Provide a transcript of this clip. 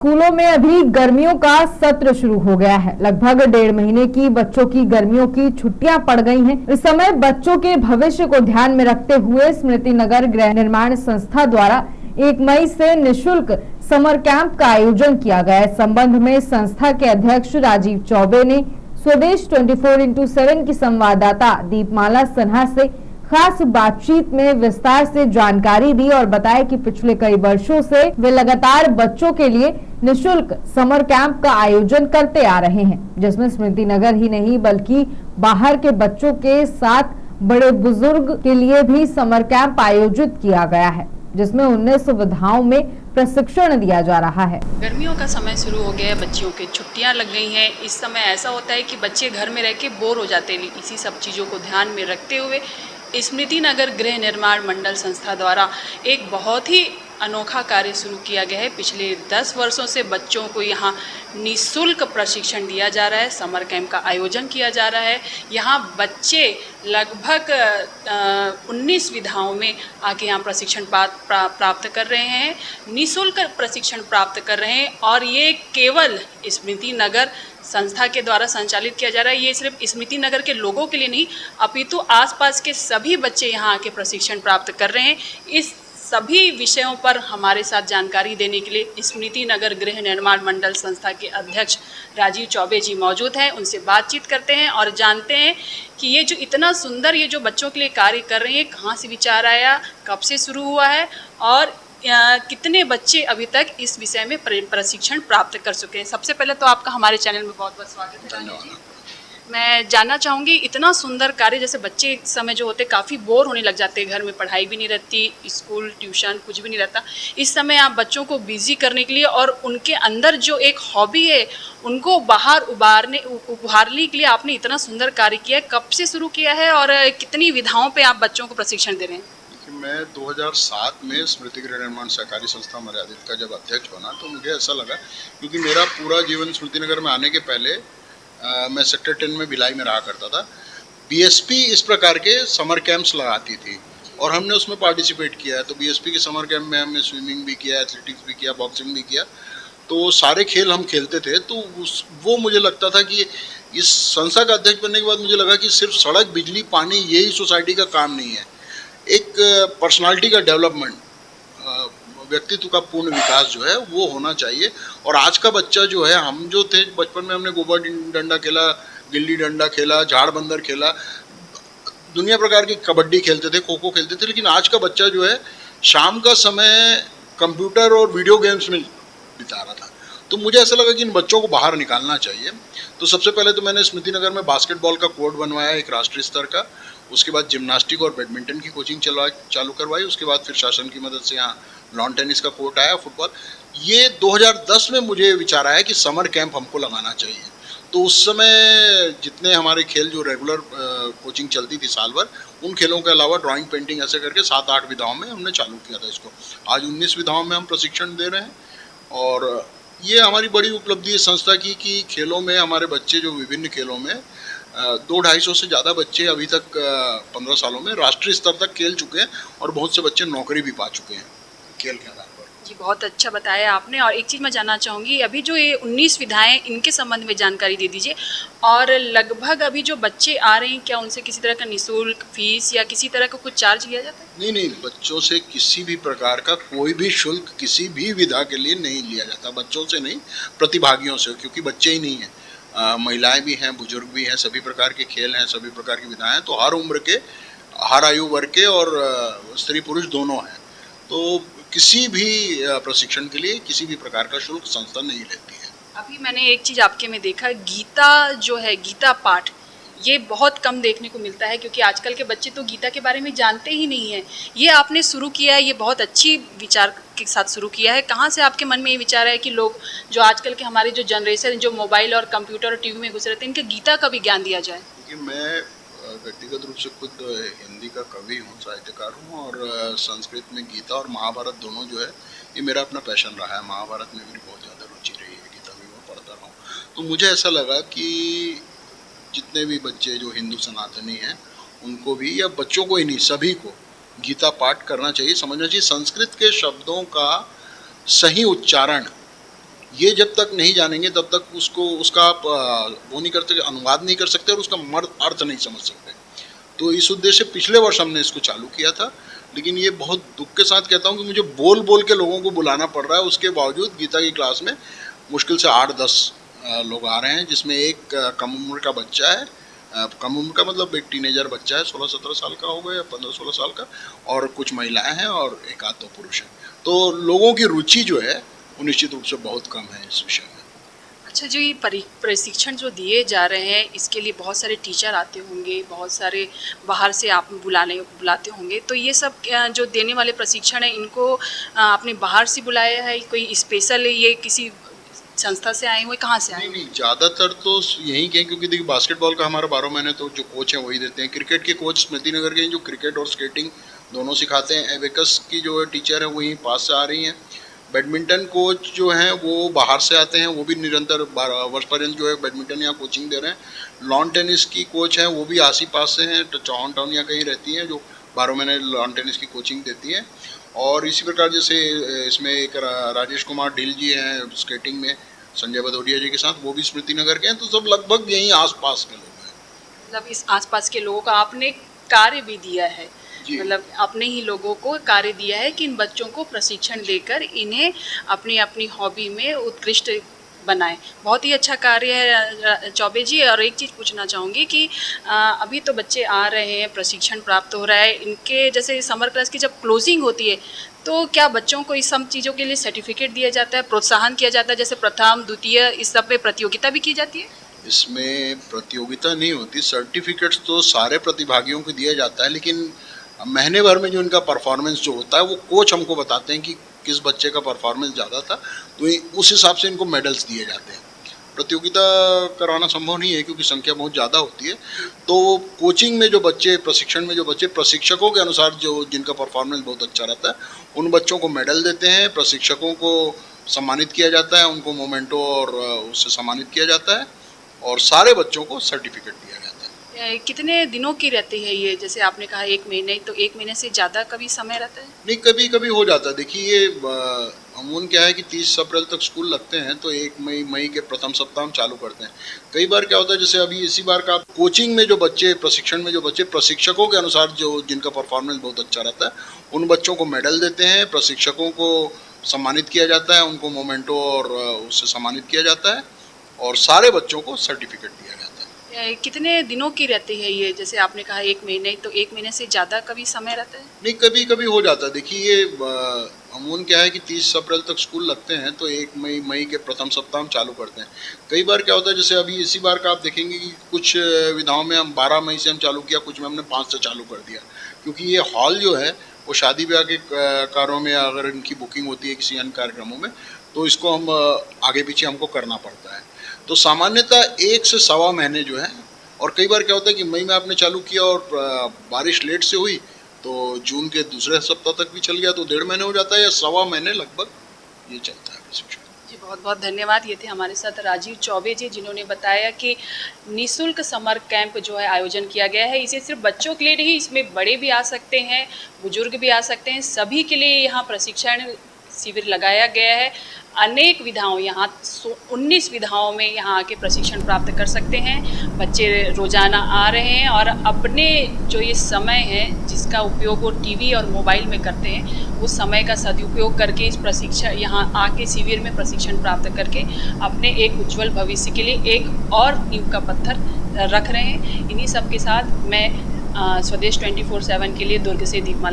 स्कूलों में अभी गर्मियों का सत्र शुरू हो गया है। लगभग 1.5 महीने की बच्चों की गर्मियों की छुट्टियां पड़ गई हैं। इस समय बच्चों के भविष्य को ध्यान में रखते हुए स्मृति नगर गृह निर्माण संस्था द्वारा 1 मई से निःशुल्क समर कैंप का आयोजन किया गया है। इस संबंध में संस्था के अध्यक्ष राजीव चौबे ने स्वदेश 24x7 की संवाददाता दीपमाला सिन्हा से खास बातचीत में विस्तार से जानकारी दी और बताया कि पिछले कई वर्षों से वे लगातार बच्चों के लिए निःशुल्क समर कैंप का आयोजन करते आ रहे हैं, जिसमें स्मृति नगर ही नहीं बल्कि बाहर के बच्चों के साथ बड़े बुजुर्ग के लिए भी समर कैंप आयोजित किया गया है, जिसमें 19 सुविधाओं में प्रशिक्षण दिया जा रहा है। गर्मियों का समय शुरू हो गया है, बच्चियों की छुट्टियां लग गई हैं। इस समय ऐसा होता है कि बच्चे घर में रह के बोर हो जाते हैं। इसी सब चीज़ों को ध्यान में रखते हुए स्मृति नगर गृह निर्माण मंडल संस्था द्वारा एक बहुत ही अनोखा कार्य शुरू किया गया है। पिछले 10 वर्षों से बच्चों को यहाँ निःशुल्क प्रशिक्षण दिया जा रहा है। समर कैंप का आयोजन किया जा रहा है। यहाँ बच्चे लगभग 19 विधाओं में आके यहाँ प्रशिक्षण प्राप्त कर रहे हैं, निःशुल्क प्रशिक्षण प्राप्त कर रहे हैं। और ये केवल स्मृति नगर संस्था के द्वारा संचालित किया जा रहा है। ये सिर्फ स्मृति नगर के लोगों के लिए नहीं, अपितु आसपास के सभी बच्चे यहाँ आके प्रशिक्षण प्राप्त कर रहे हैं। इस सभी विषयों पर हमारे साथ जानकारी देने के लिए स्मृति नगर गृह निर्माण मंडल संस्था के अध्यक्ष राजीव चौबे जी मौजूद हैं। उनसे बातचीत करते हैं और जानते हैं कि ये जो इतना सुंदर ये जो बच्चों के लिए कार्य कर रहे हैं, कहाँ से विचार आया, कब से शुरू हुआ है और कितने बच्चे अभी तक इस विषय में प्रशिक्षण प्राप्त कर चुके हैं। सबसे पहले तो आपका हमारे चैनल में बहुत बहुत स्वागत है। मैं जानना चाहूँगी, इतना सुंदर कार्य, जैसे बच्चे इस समय जो होते काफ़ी बोर होने लग जाते हैं, घर में पढ़ाई भी नहीं रहती, स्कूल ट्यूशन कुछ भी नहीं रहता। इस समय आप बच्चों को बिजी करने के लिए और उनके अंदर जो एक हॉबी है उनको बाहर उभारने के लिए आपने इतना सुंदर कार्य किया है। कब से शुरू किया है और कितनी विधाओं पर आप बच्चों को प्रशिक्षण दे रहे हैं? मैं 2007 में स्मृति गृह निर्माण सहकारी संस्था मर्यादित का जब अध्यक्ष बना तो मुझे ऐसा लगा, क्योंकि मेरा पूरा जीवन स्मृति नगर में आने के पहले मैं सेक्टर 10 में भिलाई में रहा करता था। बीएसपी इस प्रकार के समर कैंप्स लगाती थी और हमने उसमें पार्टिसिपेट किया है। तो बीएसपी के समर कैंप में हमने स्विमिंग भी किया, एथलेटिक्स भी किया, बॉक्सिंग भी किया। तो सारे खेल हम खेलते थे। तो वो मुझे लगता था कि इस संस्था का अध्यक्ष बनने के बाद मुझे लगा कि सिर्फ सड़क, बिजली, पानी यही सोसाइटी का काम नहीं है। एक पर्सनालिटी का डेवलपमेंट, व्यक्तित्व का पूर्ण विकास जो है वो होना चाहिए। और आज का बच्चा जो है, हम जो थे बचपन में हमने गोबर डंडा खेला, गिल्ली डंडा खेला, झाड़ बंदर खेला, दुनिया प्रकार की कबड्डी खेलते थे, खो खो खेलते थे। लेकिन आज का बच्चा जो है शाम का समय कंप्यूटर और वीडियो गेम्स में बिता रहा था। तो मुझे ऐसा लगा कि इन बच्चों को बाहर निकालना चाहिए। तो सबसे पहले तो मैंने स्मृति नगर में बास्केटबॉल का कोर्ट बनवाया, एक राष्ट्रीय स्तर का। उसके बाद जिम्नास्टिक और बैडमिंटन की कोचिंग चालू करवाई। उसके बाद फिर शासन की मदद से यहाँ लॉन टेनिस का कोर्ट आया, फुटबॉल। ये 2010 में मुझे विचार आया कि समर कैंप हमको लगाना चाहिए। तो उस समय जितने हमारे खेल जो रेगुलर कोचिंग चलती थी साल भर, उन खेलों के अलावा ड्राइंग, पेंटिंग ऐसे करके 7-8 विधाओं में हमने चालू किया था इसको। आज 19 विधाओं में हम प्रशिक्षण दे रहे हैं और ये हमारी बड़ी उपलब्धि है संस्था की कि खेलों में हमारे बच्चे जो विभिन्न खेलों में 200-250 से ज़्यादा बच्चे अभी तक 15 सालों में राष्ट्रीय स्तर तक खेल चुके हैं और बहुत से बच्चे नौकरी भी पा चुके हैं खेल के आधार पर। जी, बहुत अच्छा बताया आपने। और एक चीज़ मैं जानना चाहूँगी, अभी जो ये 19 विधाएं, इनके संबंध में जानकारी दे दीजिए। और लगभग अभी जो बच्चे आ रहे हैं, क्या उनसे किसी तरह का निःशुल्क फीस या किसी तरह का कुछ चार्ज लिया जाता है? नहीं, बच्चों से किसी भी प्रकार का कोई भी शुल्क किसी भी विधा के लिए नहीं लिया जाता। बच्चों से नहीं, प्रतिभागियों से, क्योंकि बच्चे ही नहीं हैं, महिलाएं भी हैं, बुजुर्ग भी हैं, सभी प्रकार के खेल हैं, सभी प्रकार की विधाएं हैं। तो हर उम्र के, हर आयु वर्ग के और स्त्री पुरुष दोनों हैं। तो किसी भी प्रशिक्षण के लिए किसी भी प्रकार का शुल्क संस्था नहीं लेती है। अभी मैंने एक चीज़ आपके में देखा, गीता जो है, गीता पाठ, ये बहुत कम देखने को मिलता है, क्योंकि आजकल के बच्चे तो गीता के बारे में जानते ही नहीं है। ये आपने शुरू किया है, ये बहुत अच्छी विचार के साथ शुरू किया है। कहाँ से आपके मन में ये विचार है कि लोग जो आजकल के हमारी जो जनरेशन जो मोबाइल और कंप्यूटर और टीवी में घुस रहते हैं, इनके गीता का भी ज्ञान दिया जाए? क्योंकि मैं व्यक्तिगत रूप से खुद हिंदी का कवि हूँ, साहित्यकार हूँ और संस्कृत में गीता और महाभारत दोनों जो है ये मेरा अपना पैशन रहा है। महाभारत में मेरी बहुत ज़्यादा रुचि रही है, गीता भी मैं पढ़ता रहा हूँ। तो मुझे ऐसा लगा कि जितने भी बच्चे जो हिंदू सनातनी हैं उनको भी, या बच्चों को ही नहीं, सभी को गीता पाठ करना चाहिए, समझना चाहिए। संस्कृत के शब्दों का सही उच्चारण ये जब तक नहीं जानेंगे तब तक उसका आप वो नहीं कर सकते, अनुवाद नहीं कर सकते और उसका अर्थ नहीं समझ सकते। तो इस उद्देश्य से पिछले वर्ष हमने इसको चालू किया था, लेकिन ये बहुत दुख के साथ कहता हूँ कि मुझे बोल बोल के लोगों को बुलाना पड़ रहा है। उसके बावजूद गीता की क्लास में मुश्किल से 8-10 लोग आ रहे हैं, जिसमें एक कम उम्र का बच्चा है, कम उम्र का मतलब एक टीनेजर बच्चा है, 16-17 साल का होगा या 15-16 साल का, और कुछ महिलाएं हैं और एक आध 2 पुरुष हैं। तो लोगों की रुचि जो है वो निश्चित रूप से बहुत कम है इस विषय में। अच्छा, जो ये प्रशिक्षण जो दिए जा रहे हैं, इसके लिए बहुत सारे टीचर आते होंगे, बहुत सारे बाहर से आप बुलाते होंगे, तो ये सब जो देने वाले प्रशिक्षण है, इनको आपने बाहर से बुलाया है, कोई स्पेशल ये किसी संस्था से आए हुए, कहाँ से आए? नहीं, ज़्यादातर तो यहीं के, क्योंकि देखिए बास्केटबॉल का हमारा 12 महीने तो जो कोच हैं वही देते हैं। क्रिकेट के कोच स्मृति नगर के हैं, जो क्रिकेट और स्केटिंग दोनों सिखाते हैं। एवेकस की जो टीचर है वहीं पास से आ रही हैं। बैडमिंटन कोच जो हैं वो बाहर से आते हैं, वो भी निरंतर 12 वर्ष पर्यंत जो है बैडमिंटन यहाँ कोचिंग दे रहे हैं। लॉन टेनिस की कोच हैं, वो भी आस ही पास से हैं, चौहान टाउन या कहीं रहती हैं, जो 12 महीने लॉन टेनिस की कोचिंग देती हैं। और इसी प्रकार जैसे इसमें एक राजेश कुमार ढील जी हैं स्केटिंग में, संजय भदौरिया जी के साथ, वो भी स्मृति नगर के हैं। तो सब लगभग यहीं आसपास के लोग हैं। मतलब इस आसपास के लोगों का आपने कार्य भी दिया है, मतलब अपने ही लोगों को कार्य दिया है कि इन बच्चों को प्रशिक्षण देकर इन्हें अपनी अपनी हॉबी में उत्कृष्ट बनाएं। बहुत ही अच्छा कार्य है चौबे जी। और एक चीज़ पूछना चाहूँगी कि अभी तो बच्चे आ रहे हैं, प्रशिक्षण प्राप्त हो रहा है, इनके जैसे समर क्लास की जब क्लोजिंग होती है तो क्या बच्चों को इस सब चीज़ों के लिए सर्टिफिकेट दिया जाता है, प्रोत्साहन किया जाता है, जैसे प्रथम द्वितीय इस सब में प्रतियोगिता भी की जाती है? इसमें प्रतियोगिता नहीं होती, सर्टिफिकेट्स तो सारे प्रतिभागियों को दिया जाता है, लेकिन महीने भर में जो इनका परफॉर्मेंस जो होता है वो कोच हमको बताते हैं कि किस बच्चे का परफॉर्मेंस ज़्यादा था, तो उस हिसाब से इनको मेडल्स दिए जाते हैं। प्रतियोगिता कराना संभव नहीं है क्योंकि संख्या बहुत ज़्यादा होती है। तो कोचिंग में जो बच्चे, प्रशिक्षण में जो बच्चे, प्रशिक्षकों के अनुसार जो जिनका परफॉर्मेंस बहुत अच्छा रहता है, उन बच्चों को मेडल देते हैं, प्रशिक्षकों को सम्मानित किया जाता है, उनको मोमेंटो और उससे सम्मानित किया जाता है, और सारे बच्चों को सर्टिफिकेट दिया जाता है। कितने दिनों की रहती है ये? जैसे आपने कहा 1 महीने, तो 1 महीने से ज़्यादा कभी समय रहता है? नहीं, कभी कभी हो जाता है। देखिए ये अमूमन क्या है कि 30 अप्रैल तक स्कूल लगते हैं, तो 1 मई के प्रथम सप्ताह हम चालू करते हैं। कई बार क्या होता है, जैसे अभी इसी बार का कोचिंग में जो बच्चे, प्रशिक्षण में जो बच्चे, प्रशिक्षकों के अनुसार जो जिनका परफॉर्मेंस बहुत अच्छा रहता है, उन बच्चों को मेडल देते हैं, प्रशिक्षकों को सम्मानित किया जाता है, उनको मोमेंटो और उससे सम्मानित किया जाता है, और सारे बच्चों को सर्टिफिकेट दिया जाता है। कितने दिनों की रहती है ये? जैसे आपने कहा 1 महीने, तो 1 महीने से ज़्यादा कभी समय रहता है? नहीं, कभी कभी हो जाता है। देखिए ये अमूमन क्या है कि 30 अप्रैल तक स्कूल लगते हैं, तो 1 मई के प्रथम सप्ताह हम चालू करते हैं। कई बार क्या होता है, जैसे अभी इसी बार का आप देखेंगे कि कुछ विधाओं में हम 12 मई से हम चालू किया, कुछ में हमने 5 से चालू कर दिया, क्योंकि ये हॉल जो है वो शादी ब्याह के कार्यों में अगर इनकी बुकिंग होती है किसी अन्य कार्यक्रमों में, तो इसको हम आगे पीछे हमको करना पड़ता है। तो सामान्यतः 1 से सवा महीने जो है, और कई बार क्या होता है कि मई में आपने चालू किया और बारिश लेट से हुई तो जून के दूसरे सप्ताह तक भी चल गया, तो 1.5 महीने हो जाता है, या सवा महीने लगभग ये चलता है प्रशिक्षण। जी, बहुत बहुत धन्यवाद। ये थे हमारे साथ राजीव चौबे जी, जिन्होंने बताया कि निःशुल्क समर कैंप जो है आयोजन किया गया है। इसे सिर्फ बच्चों के लिए नहीं, इसमें बड़े भी आ सकते हैं, बुजुर्ग भी आ सकते हैं, सभी के लिए यहाँ प्रशिक्षण शिविर लगाया गया है। अनेक विधाओं, यहाँ 19 विधाओं में यहाँ आके प्रशिक्षण प्राप्त कर सकते हैं। बच्चे रोज़ाना आ रहे हैं और अपने जो ये समय है जिसका उपयोग वो टीवी और मोबाइल में करते हैं, उस समय का सदुपयोग करके इस प्रशिक्षण यहाँ आके शिविर में प्रशिक्षण प्राप्त करके अपने एक उज्जवल भविष्य के लिए एक और नींव का पत्थर रख रहे हैं। इन्हीं सब के साथ मैं स्वदेश 24/7 के लिए दुर्ग से दीपमाला